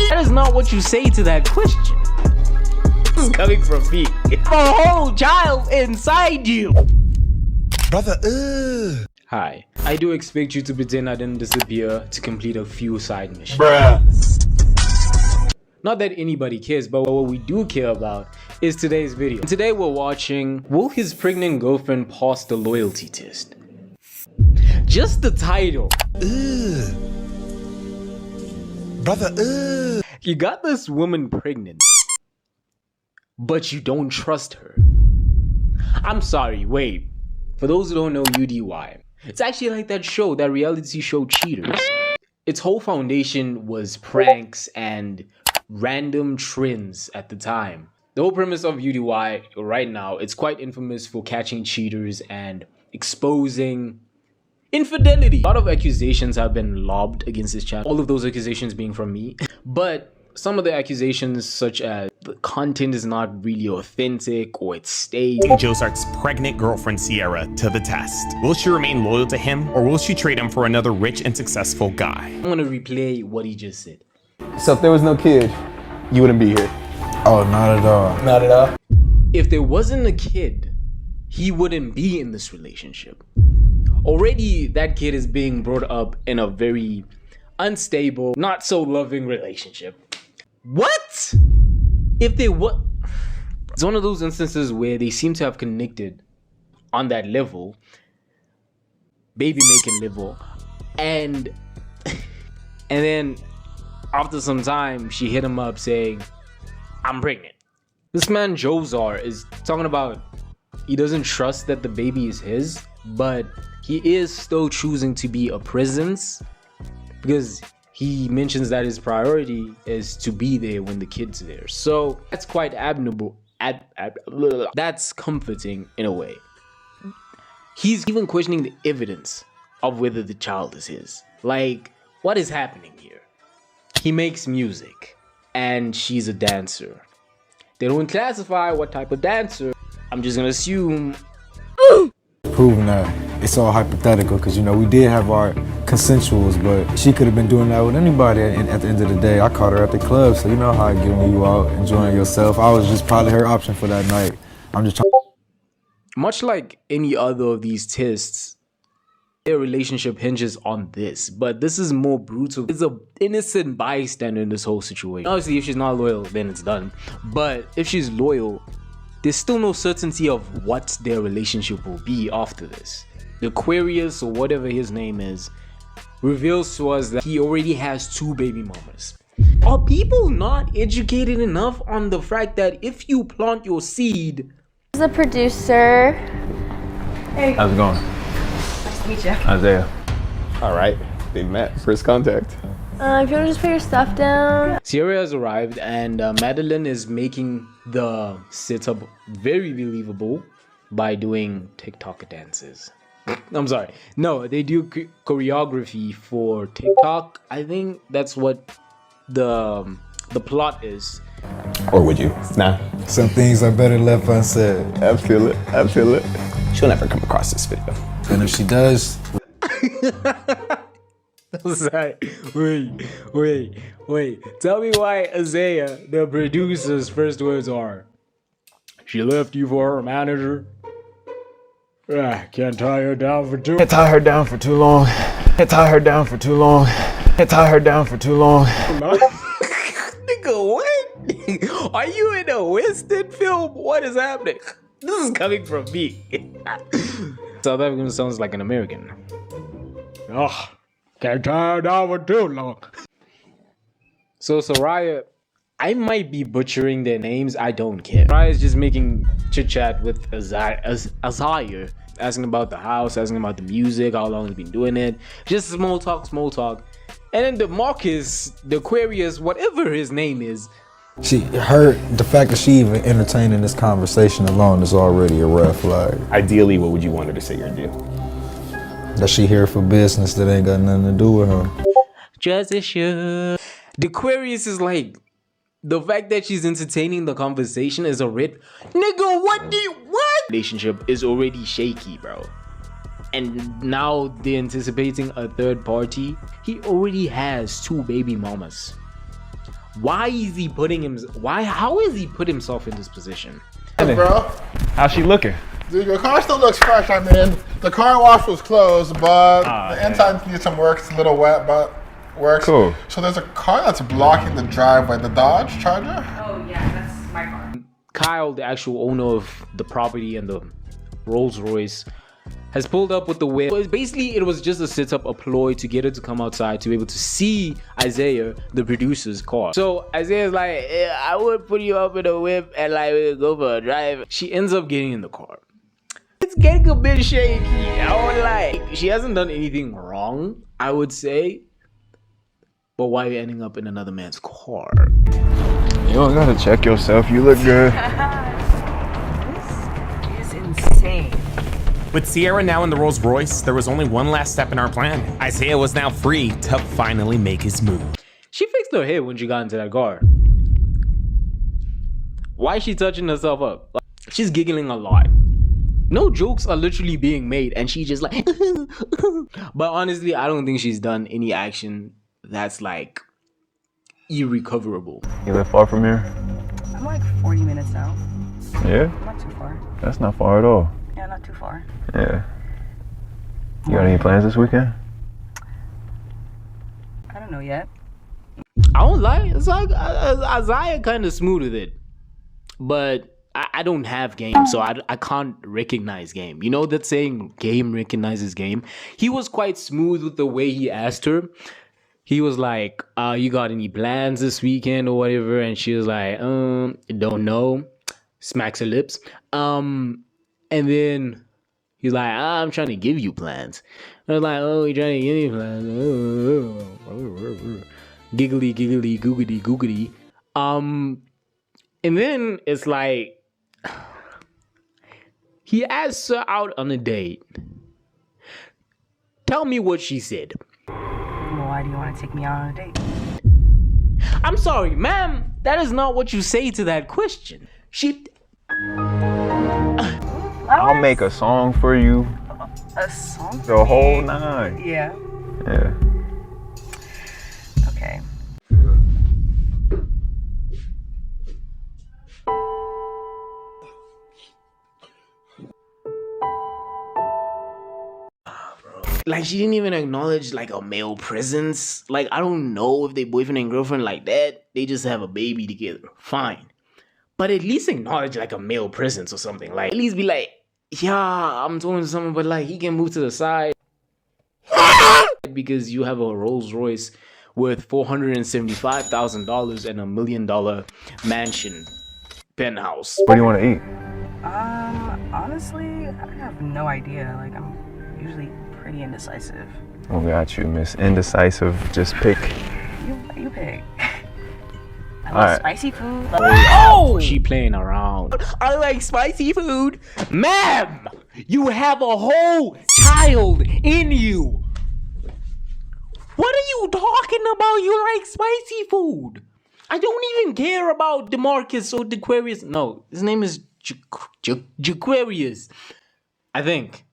That is not what you say to that question. This is coming from me. A whole child inside you. Brother, Hi. I do expect you to pretend I didn't disappear to complete a few side missions. bruh. Not that anybody cares, but what we do care about is today's video. Today we're watching, will his pregnant girlfriend pass the loyalty test? Just the title. Brother, You got this woman pregnant, but you don't trust her. I'm sorry, wait. For those who don't know UDY, it's actually like that show, that reality show Cheaters. Its whole foundation was pranks and random trends at the time. The whole premise of UDY right now, it's quite infamous for catching cheaters and exposing infidelity. A lot of accusations have been lobbed against this channel. All of those accusations being from me. But some of the accusations, such as the content is not really authentic or it's staged. Josark's pregnant girlfriend Sierra to the test. Will she remain loyal to him, or will she trade him for another rich and successful guy? I'm gonna replay what he just said. So if there was no kid, you wouldn't be here? oh, not at all. Not at all. If there wasn't a kid, he wouldn't be in this relationship. Already, that kid is being brought up in a very unstable, not so loving relationship. What? If they what? It's one of those instances where they seem to have connected on that level, baby making level, and then after some time, she hit him up saying, I'm pregnant. This man Josar is talking about he doesn't trust that the baby is his, but he is still choosing to be a presence because he mentions that his priority is to be there when the kid's there. So that's quite admirable. That's comforting in a way. He's even questioning the evidence of whether the child is his. Like, what is happening here? He makes music and she's a dancer. They don't classify what type of dancer. I'm just gonna assume. Proving that it's all hypothetical, because you know we did have our consensuals, but she could have been doing that with anybody. And at the end of the day, I caught her at the club, so you know how I get when you out enjoying yourself. I was just probably her option for that night. I'm just trying. Much like any other of these tests, their relationship hinges on this, but this is more brutal. It's an innocent bystander in this whole situation. Obviously, if she's not loyal, then it's done. But if she's loyal, there's still no certainty of what their relationship will be after this. The Aquarius, or whatever his name is, reveals to us that he already has 2 baby mamas. Are people not educated enough on the fact that if you plant your seed... The producer. Hey. How's it going? Nice to meet you. Isaiah. All right, they met. First contact. If you want to just put your stuff down. Sierra has arrived and Madeline is making the setup very believable by doing TikTok dances. I'm sorry. No, they do choreography for TikTok. I think that's what the plot is. Or would you? Nah. Some things are better left unsaid. I feel it. I feel it. She'll never come across this video. And if she does, I'm sorry. Wait. Tell me why Isaiah, the producer's first words are, she left you for her manager? Can't tie her down for too long. Can't tie her down for too long. Can't tie her down for too long. Can't tie her down for too long. Nigga, what? Are you in a Western film? What is happening? This is coming from me. South African sounds like an American. Ugh. Can't tie her down for too long. So Soraya, I might be butchering their names, I don't care. Soraya's just making chit chat with Isaiah, asking about the house, asking about the music, how long he's been doing it. Just small talk. And then the Marcus, the Aquarius, whatever his name is. the fact that she even entertaining this conversation alone is already a red flag. Ideally, what would you want her to say or do? That she here for business that ain't got nothing to do with her. Just issue. The Aquarius is like, the fact that she's entertaining the conversation is a red. Nigga, what? Relationship is already shaky, bro. And now they're anticipating a third party. He already has 2 baby mamas. Why is he putting him? How is he put himself in this position? Bro, how's she looking? Dude, your car still looks fresh. I mean, the car wash was closed, but the inside needs some work. It's a little wet, but works. Cool. So there's a car that's blocking the driveway, the Dodge Charger. Oh yeah, that's my car. Kyle, the actual owner of the property and the Rolls Royce, has pulled up with the whip. Basically, it was just a setup, a ploy to get her to come outside to be able to see Isaiah, the producer's car. So Isaiah's like, yeah, I would put you up in a whip and like we could go for a drive. She ends up getting in the car. It's getting a bit shaky. I would like. She hasn't done anything wrong, I would say. But why are you ending up in another man's car? You don't gotta check yourself. You look good. This is insane. With Sierra now in the Rolls Royce, there was only one last step in our plan. Isaiah was now free to finally make his move. She fixed her hair when she got into that car. Why is she touching herself up? She's giggling a lot. No jokes are literally being made and she just like but honestly, I don't think she's done any action that's like irrecoverable. You live far from here? I'm like 40 minutes out. Yeah? Not too far. That's not far at all. Yeah, not too far. Yeah. You got any plans this weekend? I don't know yet. I won't lie, it's like Isaiah kind of smooth with it, but I don't have game, so I can't recognize game. You know that saying, game recognizes game? He was quite smooth with the way he asked her. He was like, you got any plans this weekend or whatever? And she was like, don't know. Smacks her lips. And then he's like, I'm trying to give you plans. And I was like, oh, you're trying to give me plans. Giggly, giggly, googity, googity. And then it's like, he asked her out on a date. Tell me what she said. Why do you want to take me out on a date? I'm sorry, ma'am. That is not what you say to that question. I'll make a song for you. A song? The whole nine. Yeah. Yeah. Okay. Like, she didn't even acknowledge like a male presence. Like, I don't know if they boyfriend and girlfriend like that. They just have a baby together. Fine. But at least acknowledge like a male presence or something. Like, at least be like, yeah, I'm talking to someone, but like he can move to the side. Because you have a Rolls Royce worth $475,000 and $1 million mansion penthouse. What do you want to eat? Honestly, I have no idea. Like, I'm usually pretty indecisive. Oh, got you, Miss Indecisive. Just pick. You pick. I All love right. spicy food. Oh! She playing around. I like spicy food. Ma'am, you have a whole child in you. What are you talking about? You like spicy food. I don't even care about DeMarcus or DeQuarius. No, his name is Jaquarius, I think.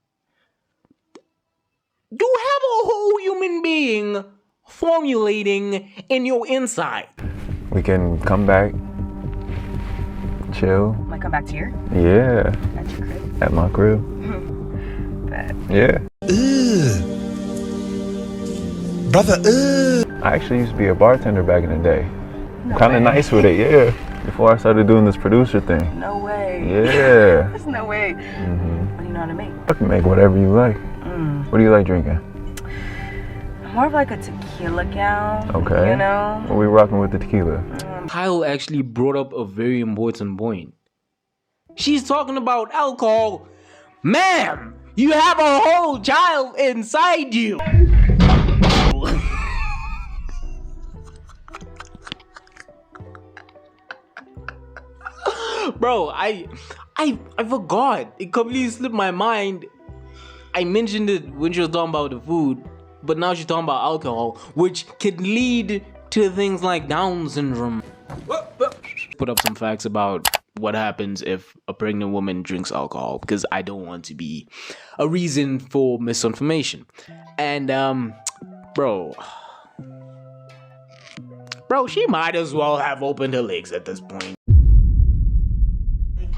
You have a whole human being formulating in your inside. We can come back, chill. Like, come back to here? Yeah, At your crib? at my crib. Bet. Yeah. Brother, I actually used to be a bartender back in the day. No Kind way. of nice with it, yeah. Before I started doing this producer thing. No way. Yeah. There's no way. What do you know how to make? I can make whatever you like. What do you like drinking? I'm more of like a tequila gal. Okay. You know? What we rocking with the tequila? Kyle actually brought up a very important point. She's talking about alcohol. Ma'am, you have a whole child inside you. Bro, I forgot. It completely slipped my mind. I mentioned it when she was talking about the food, but now she's talking about alcohol, which can lead to things like Down syndrome. Put up some facts about what happens if a pregnant woman drinks alcohol, because I don't want to be a reason for misinformation. And bro, Bro, she might as well have opened her legs at this point.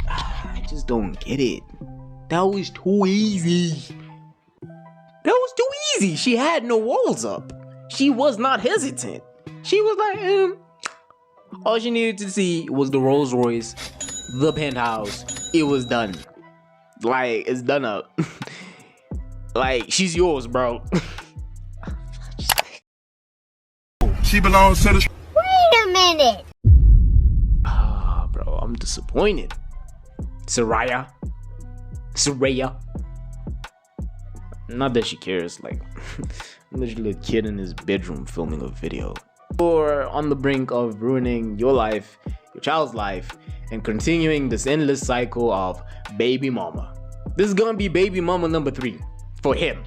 I just don't get it. That was too easy. That was too easy. She had no walls up. She was not hesitant. She was like, all she needed to see was the Rolls Royce, the penthouse. It was done. Like, it's done up. Like, she's yours, bro. She belongs to the. Wait a minute. Bro, I'm disappointed. Soraya. Not that she cares, like, literally a kid in his bedroom filming a video. Or on the brink of ruining your life, your child's life, and continuing this endless cycle of baby mama. This is gonna be baby mama number 3 for him.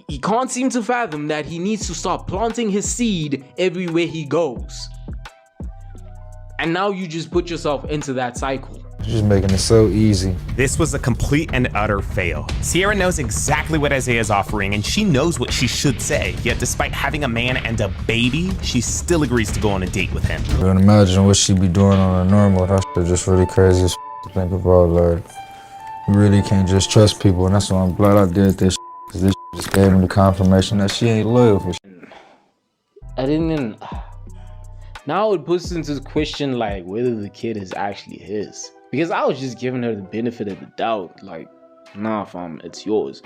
He can't seem to fathom that he needs to stop planting his seed everywhere he goes. And now you just put yourself into that cycle. Just making it so easy. This was a complete and utter fail. Sierra knows exactly what Isaiah is offering, and she knows what she should say. Yet despite having a man and a baby, she still agrees to go on a date with him. I can imagine what she'd be doing on a normal. That's just really crazy as to think about. Like, you really can't just trust people, and that's why I'm glad I did this. Cause this just gave me the confirmation that she ain't loyal for I didn't even... Now it puts into question, like, whether the kid is actually his. Because I was just giving her the benefit of the doubt. Like, nah, fam, it's yours.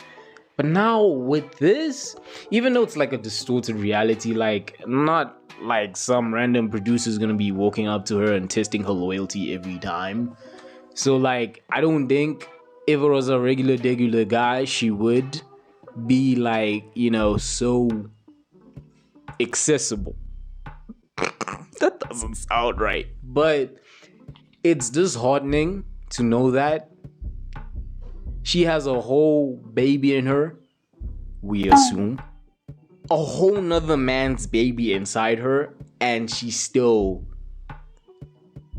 But now with this, even though it's like a distorted reality, like, not like some random producer's gonna be walking up to her and testing her loyalty every time. So, like, I don't think if it was a regular guy, she would be like, you know, so accessible. That doesn't sound right. But it's disheartening to know that she has a whole baby in her, we assume. A whole nother man's baby inside her, and she's still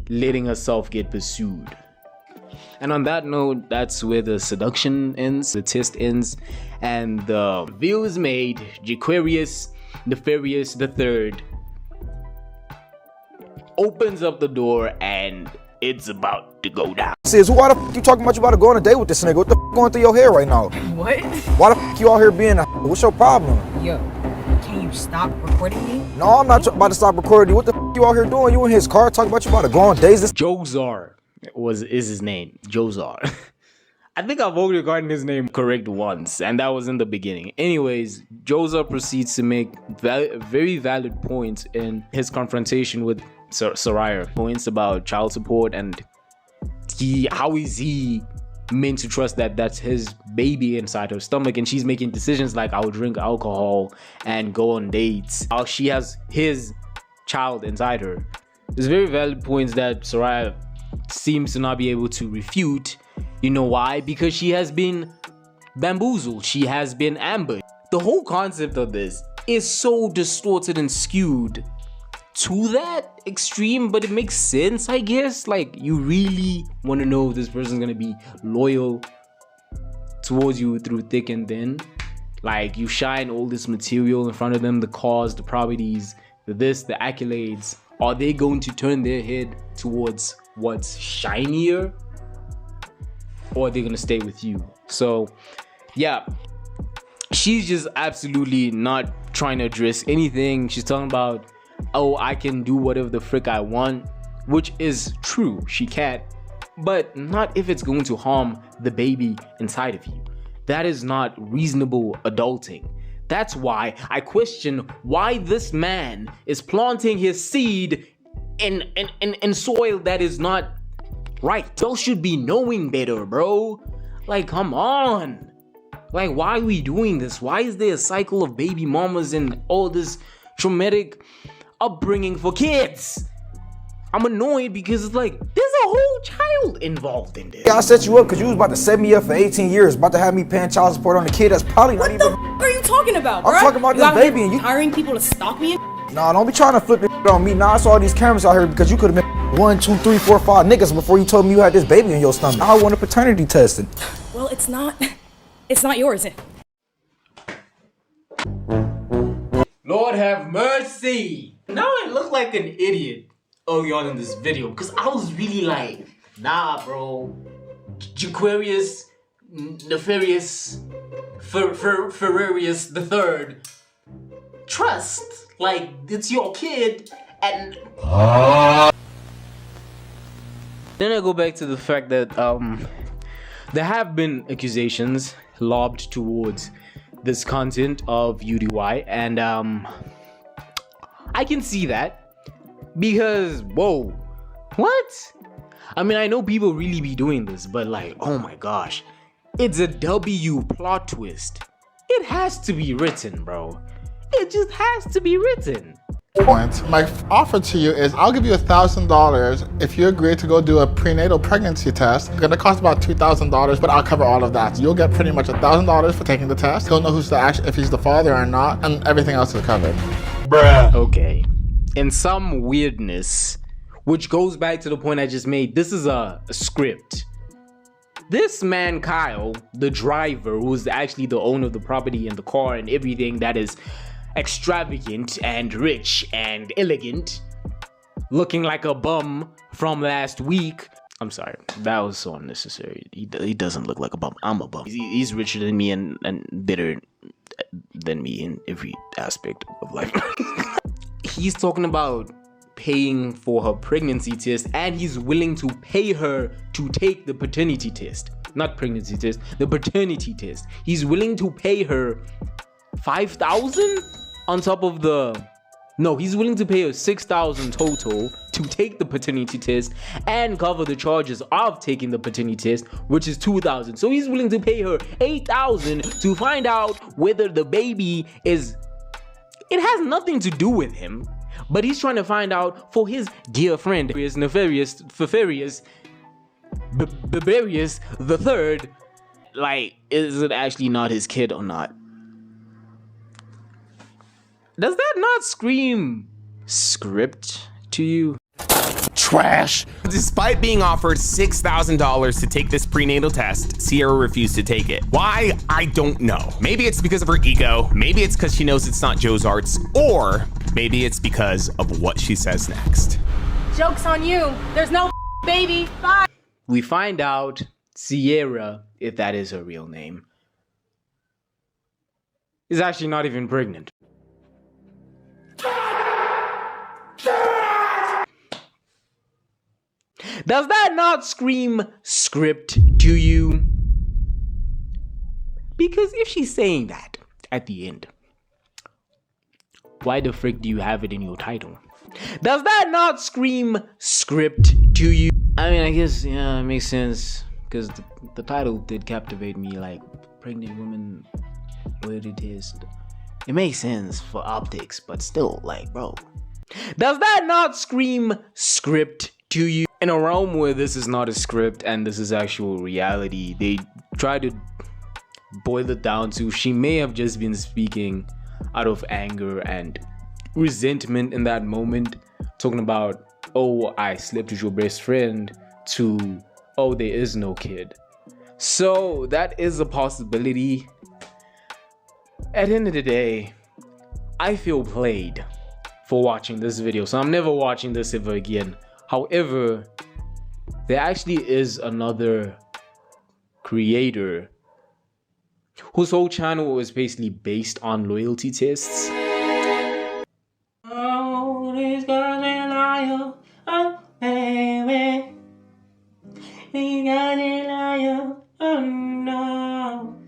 letting herself get pursued. And on that note, that's where the seduction ends, the test ends, and the reveal is made. Jaquarius Nefarious the Third opens up the door, and it's about to go down. Sis, why the f you talking about you about to go on a date with this nigga? What the f going through your head right now? What? Why the f you out here being a what's your problem? Yo, can you stop recording me? No, I'm not about to stop recording you. What the f you out here doing? You in his car talking about you about to go on dates? This Jozar is his name. Jozar. I think I've already gotten his name correct once, and that was in the beginning. Anyways, Jozar proceeds to make very valid points in his confrontation with Soraya. Points about child support and how is he meant to trust that that's his baby inside her stomach, and she's making decisions like I'll drink alcohol and go on dates while she has his child inside her. There's very valid points that Soraya seems to not be able to refute. You know why? Because she has been bamboozled. She has been ambushed. The whole concept of this is so distorted and skewed to that extreme, but it makes sense, I guess. Like, you really want to know if this person's gonna be loyal towards you through thick and thin. Like, you shine all this material in front of them, the cars, the properties, the this, the accolades. Are they going to turn their head towards what's shinier, or are they gonna stay with you? So yeah, she's just absolutely not trying to address anything. She's talking about, oh, I can do whatever the frick I want, which is true, she can, but not if it's going to harm the baby inside of you. That is not reasonable adulting. That's why I question why this man is planting his seed in soil that is not right. Y'all should be knowing better, bro. Like, come on. Like, why are we doing this? Why is there a cycle of baby mamas and all this traumatic upbringing for kids? I'm annoyed because it's like, there's a whole child involved in this. Yeah, I set you up because you was about to set me up for 18 years, about to have me paying child support on a kid that's probably not even. What are you talking about, bro? I'm talking about this baby and you hiring people to stalk me. Nah, don't be trying to flip it on me. Nah, I saw all these cameras out here because you could have been 1, 2, 3, 4, 5 niggas before you told me you had this baby in your stomach. I want a paternity tested. Well, it's not yours. Lord have mercy. Now I look like an idiot early on in this video because I was really like, nah, bro. Jaquarius, Nefarious, Ferrarius the Third. Trust, like it's your kid, and then I go back to the fact that there have been accusations lobbed towards this content of UDY, and I can see that because whoa, what? I mean, I know people really be doing this, but like, oh my gosh, it's a W plot twist. It has to be written, bro. It just has to be written. My offer to you is I'll give you $1,000 if you agree to go do a prenatal pregnancy test. It's gonna cost about $2,000, but I'll cover all of that. You'll get pretty much $1,000 for taking the test. He'll know who's if he's the father or not, and everything else is covered. Bruh. Okay. In some weirdness, which goes back to the point I just made, this is a script. This man, Kyle, the driver, who's actually the owner of the property and the car and everything that is extravagant and rich and elegant, looking like a bum from last week. I'm sorry, that was so unnecessary. He doesn't look like a bum. I'm a bum. He's richer than me and better than me in every aspect of life. He's talking about paying for her pregnancy test, and he's willing to pay her to take the paternity test. Not pregnancy test, the paternity test. He's willing to pay her $5,000 on top of the... No, he's willing to pay her $6,000 total to take the paternity test and cover the charges of taking the paternity test, which is $2,000. So he's willing to pay her $8,000 to find out whether the baby is... It has nothing to do with him, but he's trying to find out for his dear friend, Nefarious, Barbarius the Third, like, is it actually not his kid or not? Does that not scream script to you? Trash. Despite being offered $6,000 to take this prenatal test, Sierra refused to take it. Why? I don't know. Maybe it's because of her ego. Maybe it's because she knows it's not Joe's arts, or maybe it's because of what she says next. Joke's on you. There's no baby. Bye. We find out Sierra, if that is her real name, is actually not even pregnant. Does that not scream script to you? Because if she's saying that at the end, why the frick do you have it in your title? Does that not scream script to you? I mean, I guess, yeah, it makes sense, because the title did captivate me, like, pregnant woman, what it is. It makes sense for optics, but still, like, bro. Does that not scream script to you? In a realm where this is not a script and this is actual reality, they try to boil it down to she may have just been speaking out of anger and resentment in that moment, talking about, oh, I slept with your best friend, to, oh, there is no kid. So that is a possibility. At the end of the day, I feel played for watching this video, so I'm never watching this ever again. However, there actually is another creator whose whole channel is basically based on loyalty tests. Oh, this guy's a liar. Oh, baby. He got a liar. Oh, no.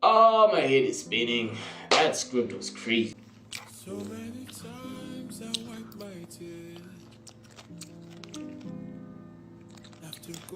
Oh, my head is spinning. That script was crazy. So many times I wipe my tears after